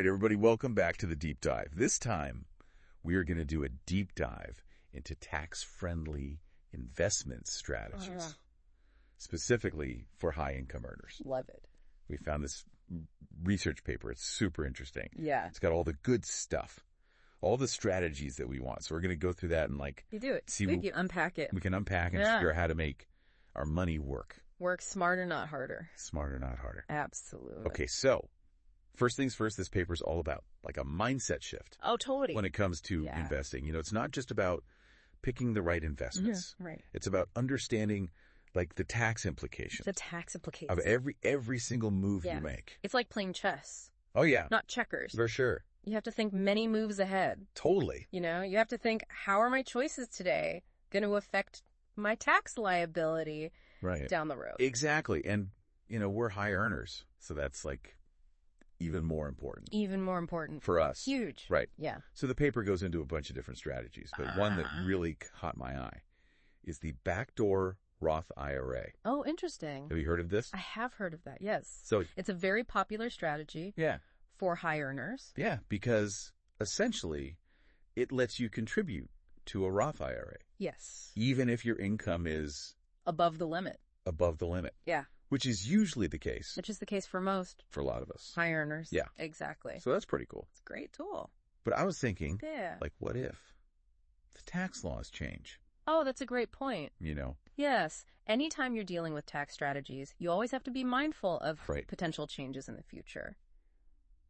right, everybody, welcome back to the deep dive. This time, we are going to do a deep dive into tax-friendly investment strategies, specifically for high-income earners. Love it. We found this research paper. It's super interesting. Yeah. It's got all the good stuff, all the strategies that we want. So we're going to go through that and You do it. see You unpack it. we can unpack and figure out how to make our money work. Work smarter, not harder. Smarter, not harder. Absolutely. Okay, so first things first, this paper is all about like a mindset shift. Oh, totally. When it comes to investing. You know, it's not just about picking the right investments. Yeah, right. It's about understanding like the tax implications. The tax implications. Of every single move you make. It's like playing chess. Oh, yeah. Not checkers. For sure. You have to think many moves ahead. Totally. You know, you have to think, how are my choices today going to affect my tax liability down the road? Exactly. And, you know, we're high earners. So that's like even more important. Even more important. For us. Huge. Right. Yeah. So the paper goes into a bunch of different strategies, but one that really caught my eye is the backdoor Roth IRA. Oh, interesting. Have you heard of this? I have heard of that, yes. So it's a very popular strategy for high earners. Yeah, because essentially it lets you contribute to a Roth IRA. Yes. Even if your income is above the limit. Above the limit. Yeah. Which is usually the case. Which is the case for most. For a lot of us. High earners. Yeah. Exactly. So that's pretty cool. It's a great tool. But I was thinking, like, what if the tax laws change? Oh, that's a great point. You know? Yes. Anytime you're dealing with tax strategies, you always have to be mindful of potential changes in the future.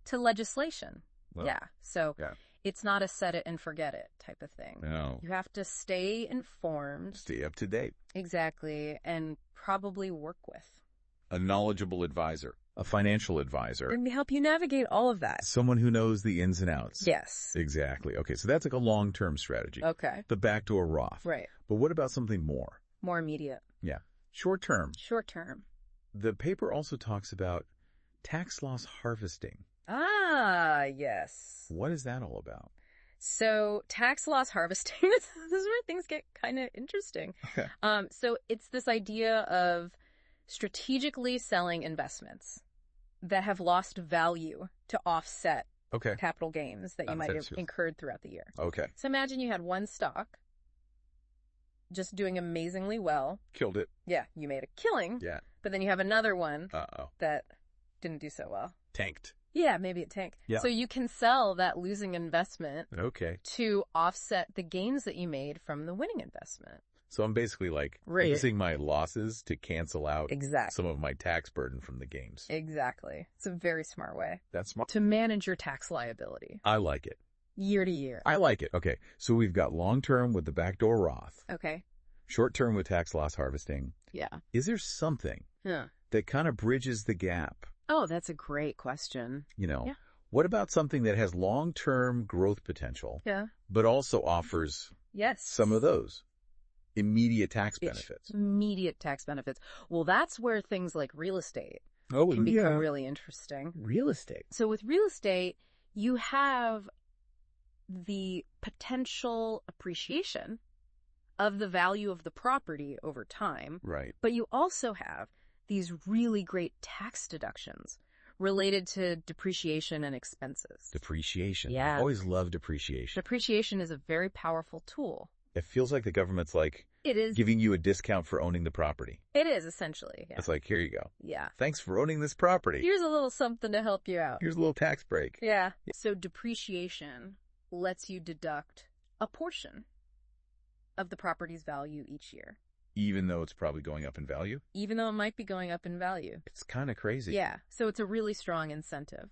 To legislation. Well, So it's not a set it and forget it type of thing. No. You have to stay informed. Stay up to date. Exactly. And probably work with a knowledgeable advisor, a financial advisor. And help you navigate all of that. Someone who knows the ins and outs. Yes. Exactly. Okay, so that's like a long-term strategy. Okay. The backdoor Roth. Right. But what about something more? More immediate. Yeah. Short-term. Short-term. The paper also talks about tax loss harvesting. Ah, yes. What is that all about? So tax loss harvesting, this is where things get kind of interesting. So it's this idea of strategically selling investments that have lost value to offset capital gains that you might have incurred throughout the year. Okay. So imagine you had one stock just doing amazingly well. Killed it. Yeah, you made a killing. Yeah. But then you have another one that didn't do so well. Tanked. Yeah, maybe it tanked. Yeah. So you can sell that losing investment to offset the gains that you made from the winning investment. So I'm basically like using my losses to cancel out some of my tax burden from the gains. Exactly. It's a very smart way. That's smart. To manage your tax liability. I like it. Year to year. I like it. Okay. So we've got long-term with the backdoor Roth. Okay. Short-term with tax loss harvesting. Yeah. Is there something that kind of bridges the gap? Oh, that's a great question. You know, what about something that has long-term growth potential, but also offers some of those immediate tax benefits? Immediate tax benefits. Well, that's where things like real estate can become really interesting. Real estate. So with real estate, you have the potential appreciation of the value of the property over time. Right. But you also have these really great tax deductions related to depreciation and expenses. Depreciation. Yeah. I always love depreciation. Depreciation is a very powerful tool. It feels like the government's like giving you a discount for owning the property. It is, essentially. Yeah. It's like, here you go. Yeah. Thanks for owning this property. Here's a little something to help you out. Here's a little tax break. Yeah. So depreciation lets you deduct a portion of the property's value each year. Even though it's probably going up in value? Even though it might be going up in value. It's kind of crazy. Yeah. So it's a really strong incentive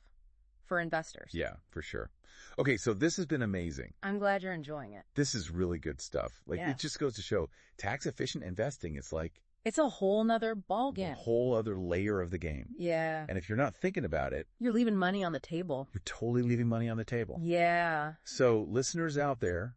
for investors. Yeah, for sure. Okay, so this has been amazing. I'm glad you're enjoying it. This is really good stuff. Like, it just goes to show tax-efficient investing is like... It's a whole nother ballgame. A whole other layer of the game. Yeah. And if you're not thinking about it... You're leaving money on the table. You're totally leaving money on the table. Yeah. So, listeners out there,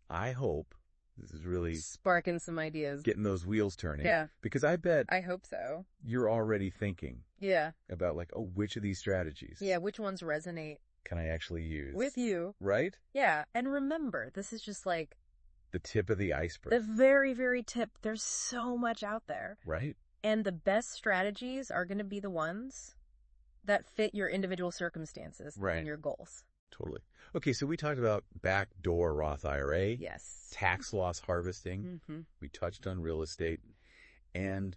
I hope this is really... sparking some ideas. Getting those wheels turning. Yeah. Because I bet... I hope so. You're already thinking. Yeah. About like, oh, which of these strategies... Yeah, which ones resonate... can I actually use? With you. Right? Yeah. And remember, this is just like... the tip of the iceberg. The very, very tip. There's so much out there. Right. And the best strategies are going to be the ones that fit your individual circumstances Right. and your goals. Totally. Okay, so we talked about backdoor Roth IRA, Yes. tax loss harvesting. Mm-hmm. We touched on real estate and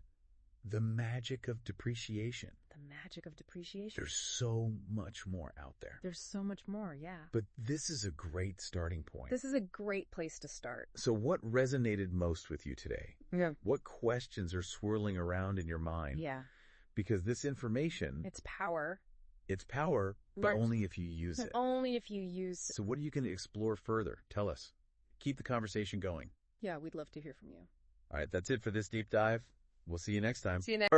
the magic of depreciation. The magic of depreciation. There's so much more out there. There's so much more, yeah. But this is a great starting point. This is a great place to start. So what resonated most with you today? Yeah. What questions are swirling around in your mind? Yeah. Because this information, It's power. it's power, but Right. only if you use it. Only if you use... So what are you going to explore further? Tell us. Keep the conversation going. Yeah, we'd love to hear from you. All right, that's it for this deep dive. We'll see you next time. See you next